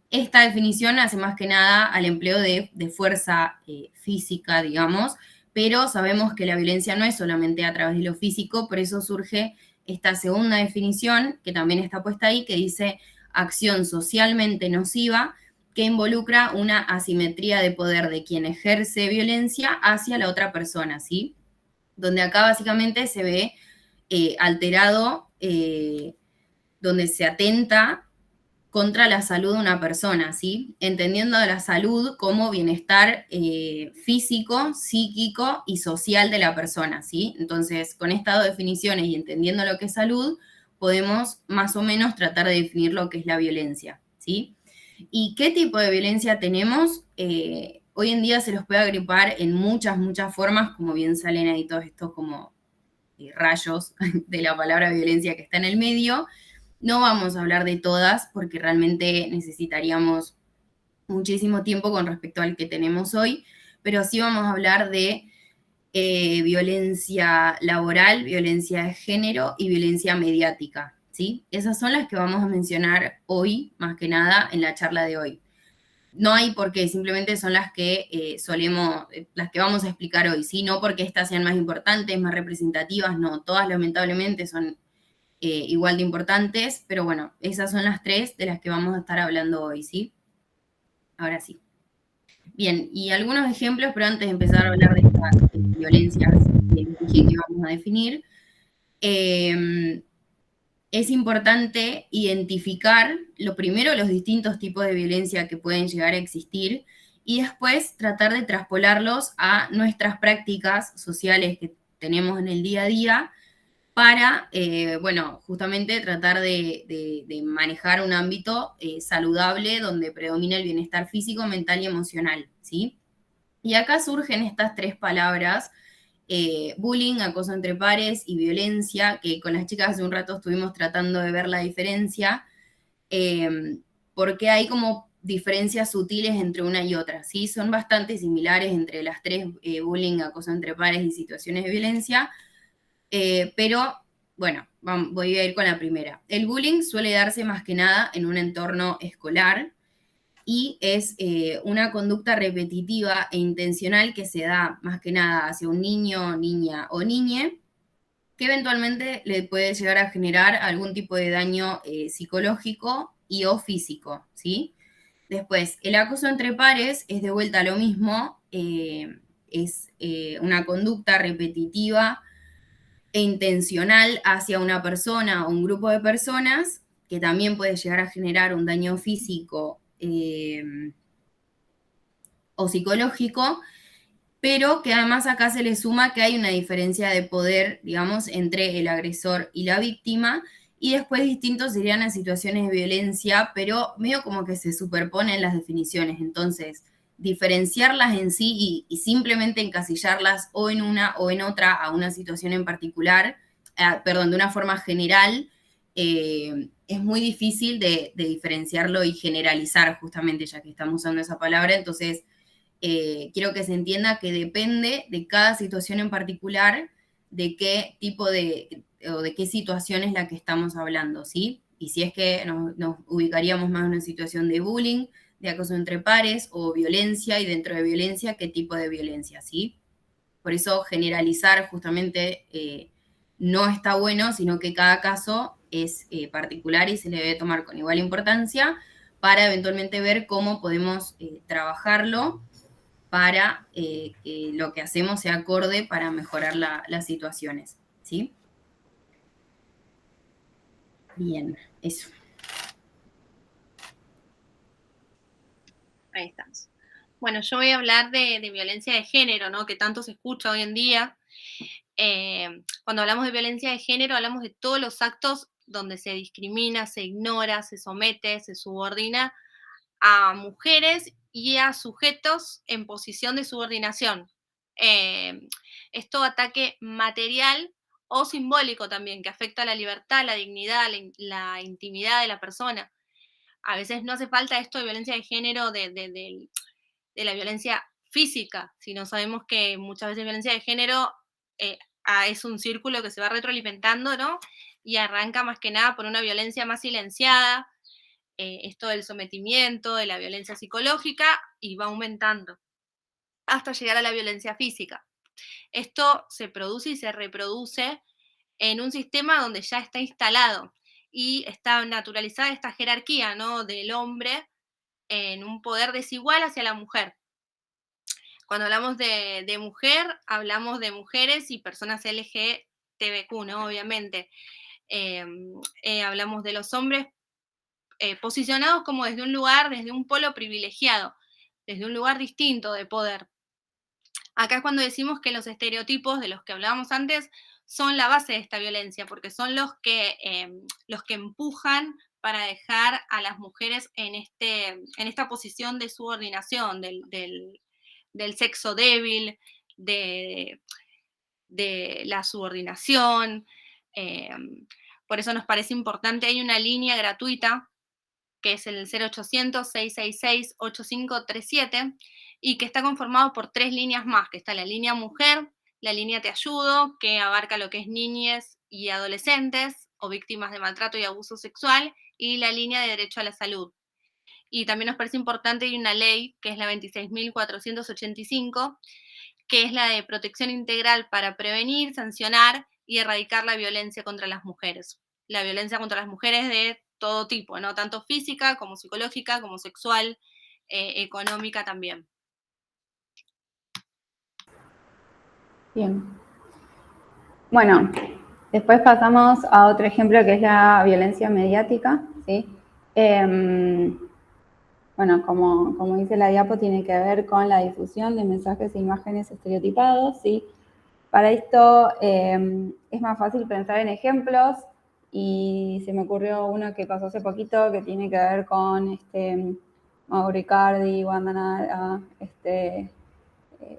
Esta definición hace más que nada al empleo de fuerza física, digamos, pero sabemos que la violencia no es solamente a través de lo físico, por eso surge esta segunda definición, que también está puesta ahí, que dice acción socialmente nociva, que involucra una asimetría de poder de quien ejerce violencia hacia la otra persona, ¿sí? Donde acá básicamente se ve alterado, donde se atenta contra la salud de una persona, ¿sí? Entendiendo la salud como bienestar físico, psíquico y social de la persona, ¿sí? Entonces, con estas dos definiciones y entendiendo lo que es salud, podemos más o menos tratar de definir lo que es la violencia, ¿sí? ¿Y qué tipo de violencia tenemos? Hoy en día se los puede agrupar en muchas formas, como bien salen ahí todos estos como rayos de la palabra violencia que está en el medio. No vamos a hablar de todas porque realmente necesitaríamos muchísimo tiempo con respecto al que tenemos hoy, pero sí vamos a hablar de violencia laboral, violencia de género y violencia mediática, ¿sí? Esas son las que vamos a mencionar hoy, más que nada, en la charla de hoy. No hay por qué, simplemente son las que las que vamos a explicar hoy, ¿sí? No porque estas sean más importantes, más representativas, no, todas lamentablemente son igual de importantes, pero bueno, esas son las tres de las que vamos a estar hablando hoy, ¿sí? Ahora sí. Bien, y algunos ejemplos, pero antes de empezar a hablar de estas violencias que vamos a definir, es importante identificar, lo primero, los distintos tipos de violencia que pueden llegar a existir, y después tratar de traspolarlos a nuestras prácticas sociales que tenemos en el día a día, para, bueno, justamente tratar de manejar un ámbito saludable donde predomina el bienestar físico, mental y emocional, ¿sí? Y acá surgen estas tres palabras, bullying, acoso entre pares y violencia, que con las chicas hace un rato estuvimos tratando de ver la diferencia, porque hay como diferencias sutiles entre una y otra, ¿sí? Son bastante similares entre las tres, bullying, acoso entre pares y situaciones de violencia, pero, bueno, voy a ir con la primera. El bullying suele darse más que nada en un entorno escolar y es una conducta repetitiva e intencional que se da más que nada hacia un niño, niña o niñe, que eventualmente le puede llegar a generar algún tipo de daño psicológico y o físico, ¿sí? Después, el acoso entre pares es de vuelta lo mismo, es una conducta repetitiva e intencional hacia una persona o un grupo de personas, que también puede llegar a generar un daño físico o psicológico, pero que además acá se le suma que hay una diferencia de poder, digamos, entre el agresor y la víctima, y después distintos serían las situaciones de violencia, pero medio como que se superponen las definiciones, entonces diferenciarlas en sí y simplemente encasillarlas o en una o en otra a una situación en particular, perdón, de una forma general, es muy difícil de diferenciarlo y generalizar justamente, ya que estamos usando esa palabra, entonces quiero que se entienda que depende de cada situación en particular, de qué tipo o de qué situación es la que estamos hablando, ¿sí? Y si es que nos ubicaríamos más en una situación de bullying, de acoso entre pares o violencia, y dentro de violencia, qué tipo de violencia, ¿sí? Por eso generalizar justamente no está bueno, sino que cada caso es particular y se le debe tomar con igual importancia para eventualmente ver cómo podemos trabajarlo para que lo que hacemos sea acorde para mejorar las situaciones, ¿sí? Bien, eso.
Ahí estamos. Bueno, yo voy a hablar de violencia de género, ¿no? Que tanto se escucha hoy en día. Cuando hablamos de violencia de género, hablamos de todos los actos donde se discrimina, se ignora, se somete, se subordina a mujeres y a sujetos en posición de subordinación. Es todo ataque material o simbólico también, que afecta a la libertad, la dignidad, la intimidad de la persona. A veces no hace falta esto de violencia de género, de la violencia física, sino sabemos que muchas veces violencia de género es un círculo que se va retroalimentando, ¿no? Y arranca más que nada por una violencia más silenciada, esto del sometimiento, de la violencia psicológica, y va aumentando hasta llegar a la violencia física. Esto se produce y se reproduce en un sistema donde ya está instalado y está naturalizada esta jerarquía, ¿no? Del hombre en un poder desigual hacia la mujer. Cuando hablamos de mujer, hablamos de mujeres y personas LGTBQ, ¿no? Obviamente. Hablamos de los hombres posicionados como desde un lugar, desde un polo privilegiado, desde un lugar distinto de poder. Acá es cuando decimos que los estereotipos de los que hablábamos antes son la base de esta violencia, porque son los que empujan para dejar a las mujeres en esta posición de subordinación, del sexo débil, de la subordinación. Por eso nos parece importante, hay una línea gratuita que es el 0800-666-8537, y que está conformado por 3 líneas más, que está la línea mujer, la línea te ayudo, que abarca lo que es niñez y adolescentes o víctimas de maltrato y abuso sexual, y la línea de derecho a la salud. Y también nos parece importante, hay una ley, que es la 26.485, que es la de protección integral para prevenir, sancionar y erradicar la violencia contra las mujeres. La violencia contra las mujeres de todo tipo, ¿no? Tanto física como psicológica, como sexual, económica también.
Bien. Bueno, después pasamos a otro ejemplo que es la violencia mediática, ¿sí? Bueno, como dice la diapo, tiene que ver con la difusión de mensajes e imágenes estereotipados, ¿sí? Para esto es más fácil pensar en ejemplos, y se me ocurrió uno que pasó hace poquito que tiene que ver con Mauro Icardi, Wanda Nara,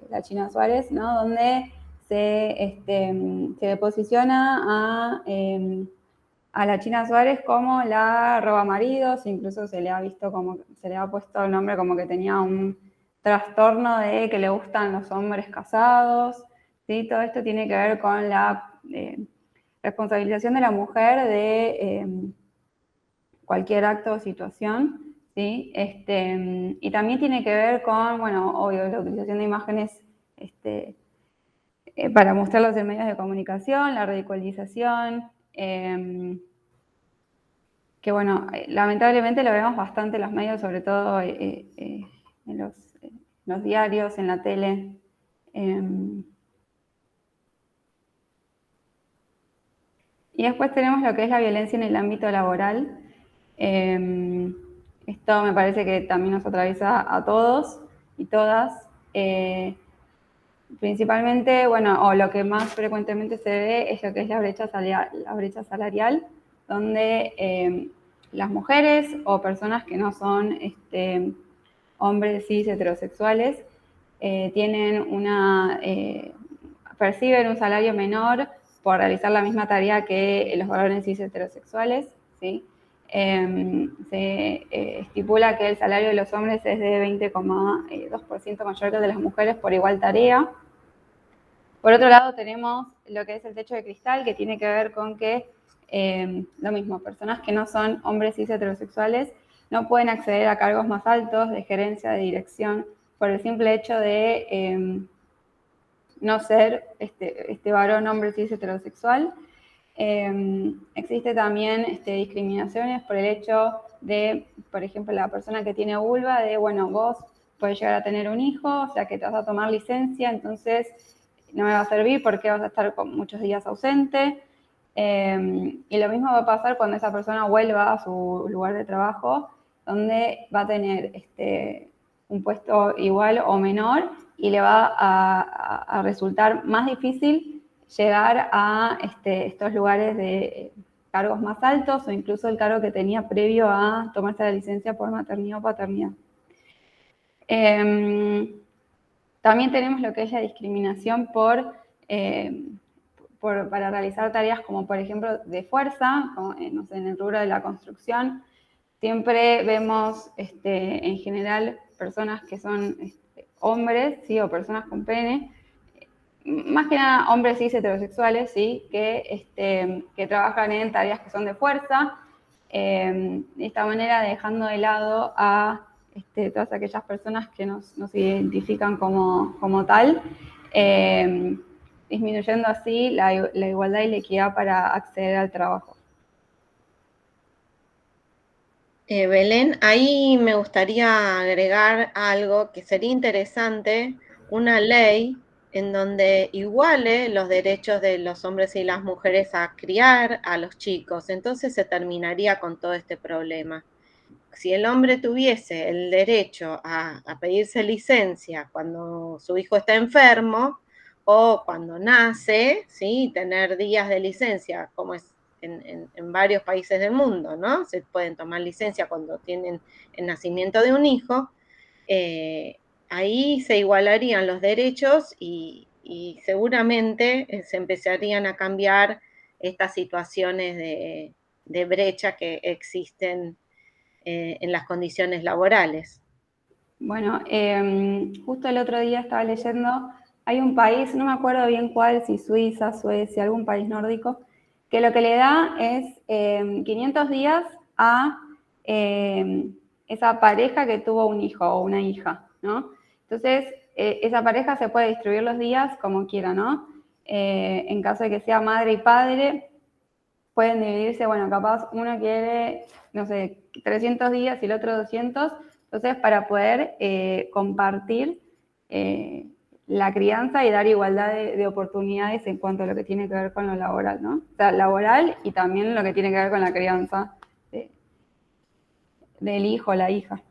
la China Suárez, ¿no? Donde se posiciona a la China Suárez como la robamaridos, incluso se le ha visto se le ha puesto el nombre como que tenía un trastorno de que le gustan los hombres casados, ¿sí? Todo esto tiene que ver con la responsabilización de la mujer de cualquier acto o situación, ¿sí? Y también tiene que ver con, bueno, obvio, la utilización de imágenes para mostrarlos en medios de comunicación, la ridiculización, que bueno, lamentablemente lo vemos bastante en los medios, sobre todo en los diarios, en la tele. Y después tenemos lo que es la violencia en el ámbito laboral. Esto me parece que también nos atraviesa a todos y todas. Principalmente, bueno, o lo que más frecuentemente se ve es lo que es la brecha salarial, donde las mujeres o personas que no son hombres cis heterosexuales perciben un salario menor por realizar la misma tarea que los varones cis heterosexuales, ¿sí? Se estipula que el salario de los hombres es de 20,2% mayor que el de las mujeres por igual tarea. Por otro lado, tenemos lo que es el techo de cristal, que tiene que ver con que, lo mismo, personas que no son hombres cis heterosexuales no pueden acceder a cargos más altos de gerencia, de dirección, por el simple hecho de no ser este varón hombre cis heterosexual. Existe también discriminaciones por el hecho de, por ejemplo, la persona que tiene vulva, de, bueno, vos podés llegar a tener un hijo, o sea que te vas a tomar licencia, entonces no me va a servir porque vas a estar muchos días ausente. Y lo mismo va a pasar cuando esa persona vuelva a su lugar de trabajo, donde va a tener un puesto igual o menor y le va a resultar más difícil llegar a estos lugares de cargos más altos o incluso el cargo que tenía previo a tomarse la licencia por maternidad o paternidad. También tenemos lo que es la discriminación para realizar tareas como, por ejemplo, de fuerza, como, no sé, en el rubro de la construcción. Siempre vemos, en general, personas que son hombres, ¿sí? O personas con pene, más que nada hombres cis heterosexuales, ¿sí? Que trabajan en tareas que son de fuerza, de esta manera dejando de lado a todas aquellas personas que nos identifican como tal, disminuyendo así la igualdad y la equidad para acceder al trabajo.
Belén, ahí me gustaría agregar algo que sería interesante, una ley en donde iguale los derechos de los hombres y las mujeres a criar a los chicos. Entonces se terminaría con todo este problema. Si el hombre tuviese el derecho a pedirse licencia cuando su hijo está enfermo o cuando nace, ¿sí? Tener días de licencia, como es en varios países del mundo, ¿no? Se pueden tomar licencia cuando tienen el nacimiento de un hijo, ahí se igualarían los derechos y seguramente se empezarían a cambiar estas situaciones de brecha que existen en las condiciones laborales.
Bueno, justo el otro día estaba leyendo, hay un país, no me acuerdo bien cuál, si Suiza, Suecia, algún país nórdico, que lo que le da es 500 días a esa pareja que tuvo un hijo o una hija, ¿no? Entonces, esa pareja se puede distribuir los días como quiera, ¿no? En caso de que sea madre y padre, pueden dividirse, bueno, capaz uno quiere, no sé, 300 días y el otro 200, entonces para poder compartir la crianza y dar igualdad de oportunidades en cuanto a lo que tiene que ver con lo laboral, ¿no? O sea, laboral y también lo que tiene que ver con la crianza del hijo o la hija.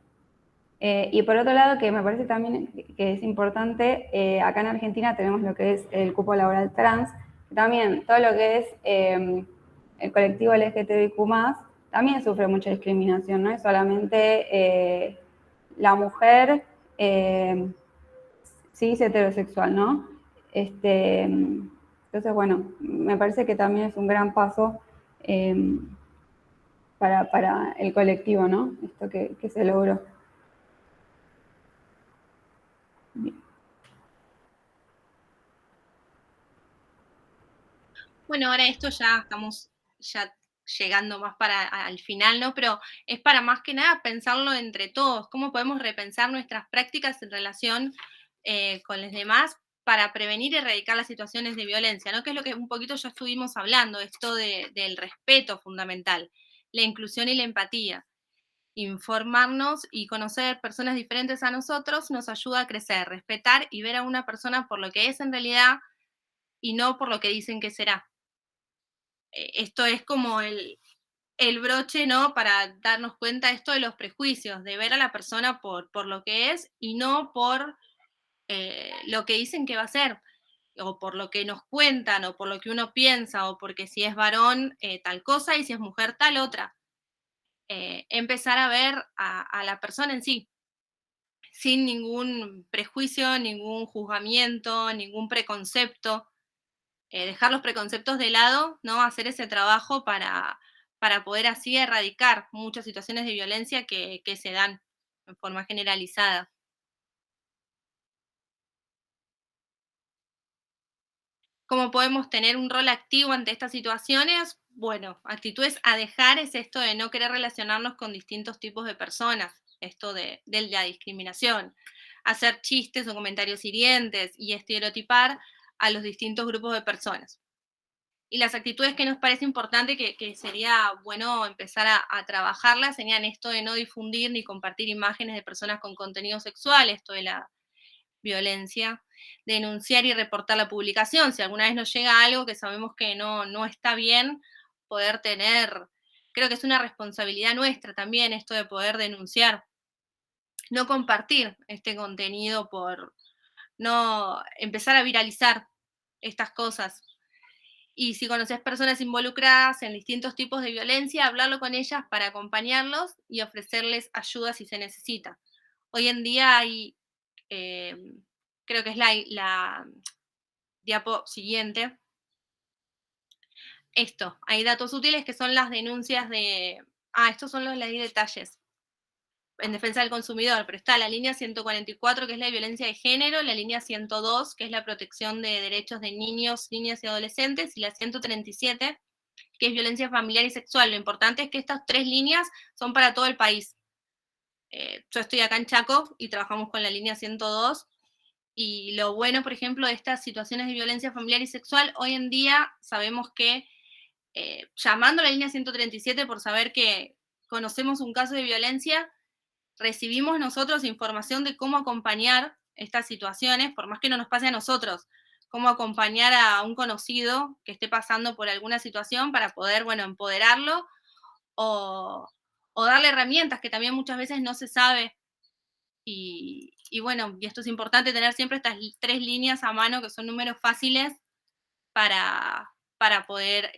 Y por otro lado, que me parece también que es importante, acá en Argentina tenemos lo que es el cupo laboral trans, también todo lo que es el colectivo LGTBIQ+, también sufre mucha discriminación, no es solamente la mujer cis heterosexual, ¿no? Entonces, bueno, me parece que también es un gran paso para el colectivo, ¿no? Esto que se logró. Bien.
Bueno, ahora esto ya estamos llegando más al final, ¿no? Pero es para más que nada pensarlo entre todos, cómo podemos repensar nuestras prácticas en relación con los demás para prevenir y erradicar las situaciones de violencia, ¿no? Que es lo que un poquito ya estuvimos hablando, esto del respeto fundamental, la inclusión y la empatía. Informarnos y conocer personas diferentes a nosotros nos ayuda a crecer, respetar y ver a una persona por lo que es en realidad y no por lo que dicen que será. Esto es como el broche, ¿no? Para darnos cuenta de esto de los prejuicios, de ver a la persona por lo que es y no por lo que dicen que va a ser, o por lo que nos cuentan, o por lo que uno piensa, o porque si es varón tal cosa y si es mujer tal otra. Empezar a ver a la persona en sí, sin ningún prejuicio, ningún juzgamiento, ningún preconcepto. Dejar los preconceptos de lado, ¿no? Hacer ese trabajo para poder así erradicar muchas situaciones de violencia que se dan en forma generalizada. ¿Cómo podemos tener un rol activo ante estas situaciones? Bueno, actitudes a dejar es esto de no querer relacionarnos con distintos tipos de personas, esto de la discriminación, hacer chistes o comentarios hirientes y estereotipar a los distintos grupos de personas. Y las actitudes que nos parece importante que sería bueno empezar a trabajarlas serían esto de no difundir ni compartir imágenes de personas con contenido sexual, esto de la violencia, denunciar y reportar la publicación. Si alguna vez nos llega algo que sabemos que no está bien, poder tener, creo que es una responsabilidad nuestra también esto de poder denunciar. No compartir este contenido por no empezar a viralizar estas cosas. Y si conoces personas involucradas en distintos tipos de violencia, hablarlo con ellas para acompañarlos y ofrecerles ayuda si se necesita. Hoy en día hay, creo que es la diapo siguiente, esto, hay datos útiles que son las denuncias de, estos son los detalles en defensa del consumidor, pero está la línea 144, que es la violencia de género, la línea 102, que es la protección de derechos de niños, niñas y adolescentes, y la 137, que es violencia familiar y sexual. Lo importante es que estas 3 líneas son para todo el país. Yo estoy acá en Chaco y trabajamos con la línea 102, y lo bueno, por ejemplo, de estas situaciones de violencia familiar y sexual, hoy en día sabemos que llamando a la línea 137 por saber que conocemos un caso de violencia, recibimos nosotros información de cómo acompañar estas situaciones, por más que no nos pase a nosotros, cómo acompañar a un conocido que esté pasando por alguna situación para poder, bueno, empoderarlo o darle herramientas que también muchas veces no se sabe. Y bueno, y esto es importante, tener siempre estas 3 líneas a mano, que son números fáciles para poder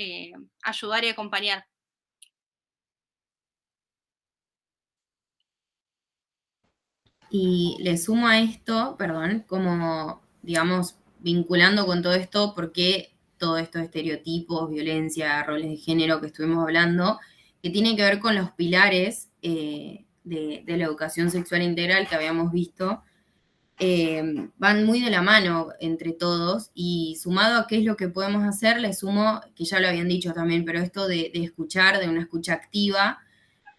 ayudar y acompañar.
Y le sumo a esto, perdón, como, digamos, vinculando con todo esto, porque todos estos estereotipos, violencia, roles de género que estuvimos hablando, que tiene que ver con los pilares de la educación sexual integral que habíamos visto, van muy de la mano entre todos, y sumado a qué es lo que podemos hacer, le sumo, que ya lo habían dicho también, pero esto de escuchar, de una escucha activa,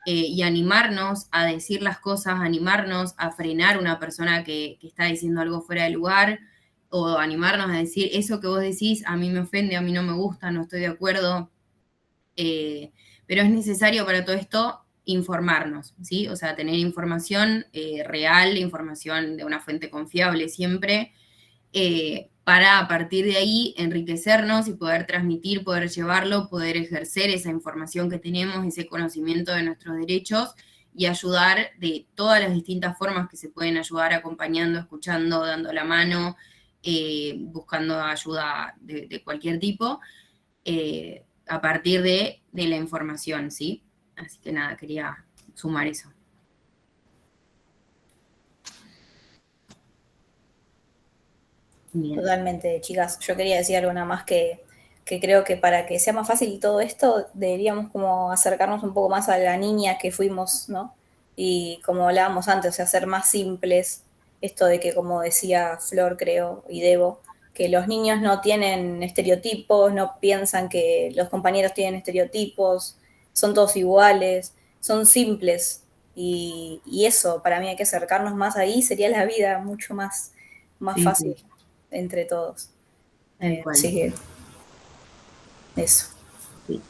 y animarnos a decir las cosas, animarnos a frenar una persona que está diciendo algo fuera de lugar, o animarnos a decir, eso que vos decís a mí me ofende, a mí no me gusta, no estoy de acuerdo, pero es necesario para todo esto informarnos, ¿sí? O sea, tener información real, información de una fuente confiable siempre, para a partir de ahí enriquecernos y poder transmitir, poder llevarlo, poder ejercer esa información que tenemos, ese conocimiento de nuestros derechos, y ayudar de todas las distintas formas que se pueden ayudar, acompañando, escuchando, dando la mano, buscando ayuda de cualquier tipo, a partir de la información, ¿sí? Así que nada, quería sumar eso.
Bien. Totalmente, chicas. Yo quería decir algo nada más que creo que para que sea más fácil todo esto, deberíamos como acercarnos un poco más a la niña que fuimos, ¿no? Y como hablábamos antes, o sea, ser más simples. Esto de que, como decía Flor, creo, y Debo, que los niños no tienen estereotipos, no piensan que los compañeros tienen estereotipos, son todos iguales, son simples. Y eso, para mí hay que acercarnos más ahí, sería la vida mucho más
Sí,
fácil.
sí.
Entre todos.
Así
que eso.
Sí.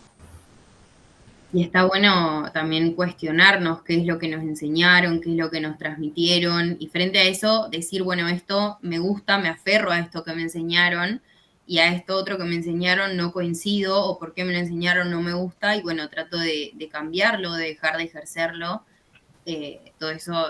Y está bueno también cuestionarnos qué es lo que nos enseñaron, qué es lo que nos transmitieron, y frente a eso decir, bueno, esto me gusta, me aferro a esto que me enseñaron, y a esto otro que me enseñaron no coincido, o por qué me lo enseñaron no me gusta, y bueno, trato de cambiarlo, de dejar de ejercerlo. Todo eso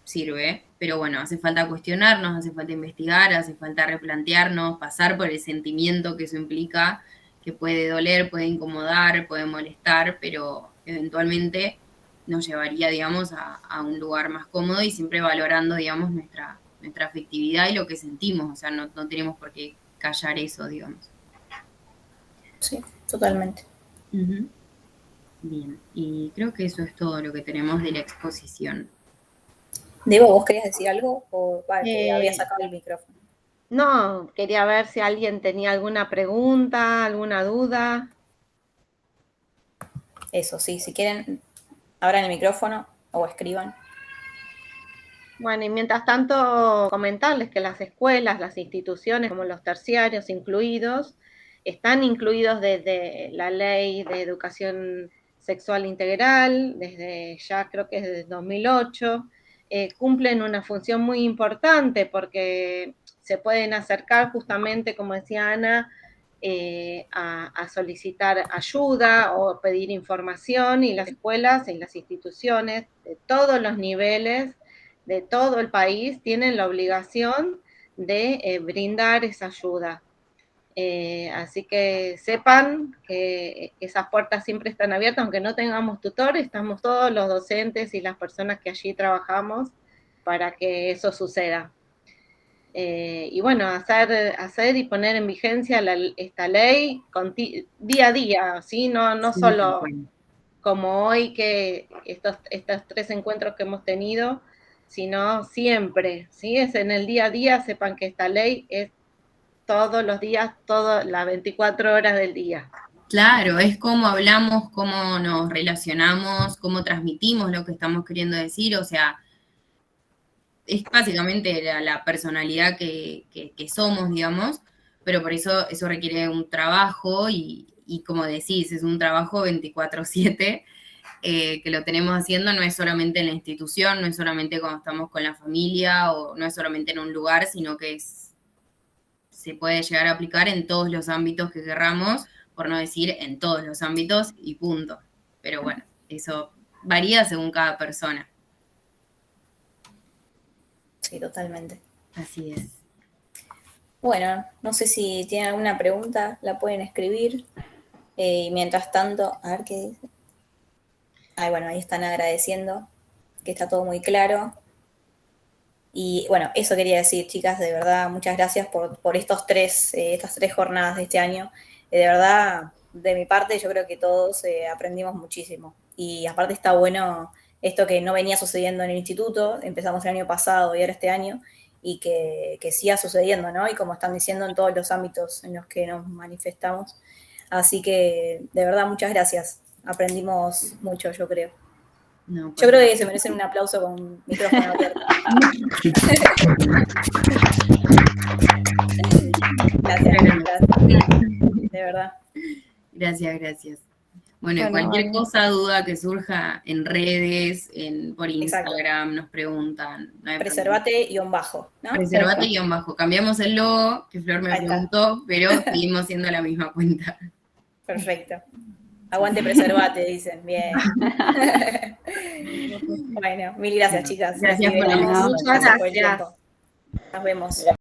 sirve, pero bueno, hace falta cuestionarnos, hace falta investigar, hace falta replantearnos, pasar por el sentimiento que eso implica, que puede doler, puede incomodar, puede molestar, pero eventualmente nos llevaría, digamos, a un lugar más cómodo y siempre valorando, digamos, nuestra afectividad y lo que sentimos, o sea, no tenemos por qué callar eso, digamos.
Sí, totalmente.
Uh-huh. Bien, y creo que eso es todo lo que tenemos de la exposición.
Debo, ¿vos querías decir algo? ¿O había sacado el micrófono?
No, quería ver si alguien tenía alguna pregunta, alguna duda.
Eso, sí, si quieren, abran el micrófono o escriban.
Bueno, y mientras tanto, comentarles que las escuelas, las instituciones, como los terciarios incluidos, están incluidos desde la Ley de Educación Sexual Integral, desde ya creo que es desde 2008, cumplen una función muy importante porque se pueden acercar justamente, como decía Ana, a solicitar ayuda o pedir información, y las escuelas y las instituciones de todos los niveles de todo el país tienen la obligación de brindar esa ayuda. Así que sepan que esas puertas siempre están abiertas, aunque no tengamos tutor, estamos todos los docentes y las personas que allí trabajamos para que eso suceda. Y bueno, hacer y poner en vigencia esta ley día a día, ¿sí? No sí, solo como hoy, que estos 3 encuentros que hemos tenido, sino siempre, ¿sí? Es en el día a día, sepan que esta ley es todos los días, todas las 24 horas del día.
Claro, es cómo hablamos, cómo nos relacionamos, cómo transmitimos lo que estamos queriendo decir, o sea, es básicamente la personalidad que somos, digamos, pero por eso requiere un trabajo y como decís, es un trabajo 24/7, que lo tenemos haciendo, no es solamente en la institución, no es solamente cuando estamos con la familia o no es solamente en un lugar, sino que se puede llegar a aplicar en todos los ámbitos que querramos, por no decir en todos los ámbitos y punto. Pero bueno, eso varía según cada persona.
Sí, totalmente.
Así es.
Bueno, no sé si tienen alguna pregunta, la pueden escribir. Y mientras tanto, a ver qué dice. Bueno, ahí están agradeciendo, que está todo muy claro. Y bueno, eso quería decir, chicas, de verdad, muchas gracias por estas 3 jornadas de este año. De verdad, de mi parte, yo creo que todos aprendimos muchísimo. Y aparte está bueno esto que no venía sucediendo en el instituto, empezamos el año pasado y ahora este año, y que siga sucediendo, ¿no? Y como están diciendo, en todos los ámbitos en los que nos manifestamos. Así que, de verdad, muchas gracias. Aprendimos mucho, yo creo. No, yo creo que se merecen un aplauso con micrófono abierto. Gracias. De verdad.
Gracias. Bueno, cualquier cosa, duda que surja en redes, por Instagram, exacto, nos preguntan. No
Preservate_, ¿no?
Preservate_. Cambiamos el logo, que Flor me preguntó, pero seguimos siendo la misma cuenta.
Perfecto. Aguante Preservate, dicen. Bien. Bueno, mil gracias, chicas.
Gracias por el tiempo.
Nos vemos.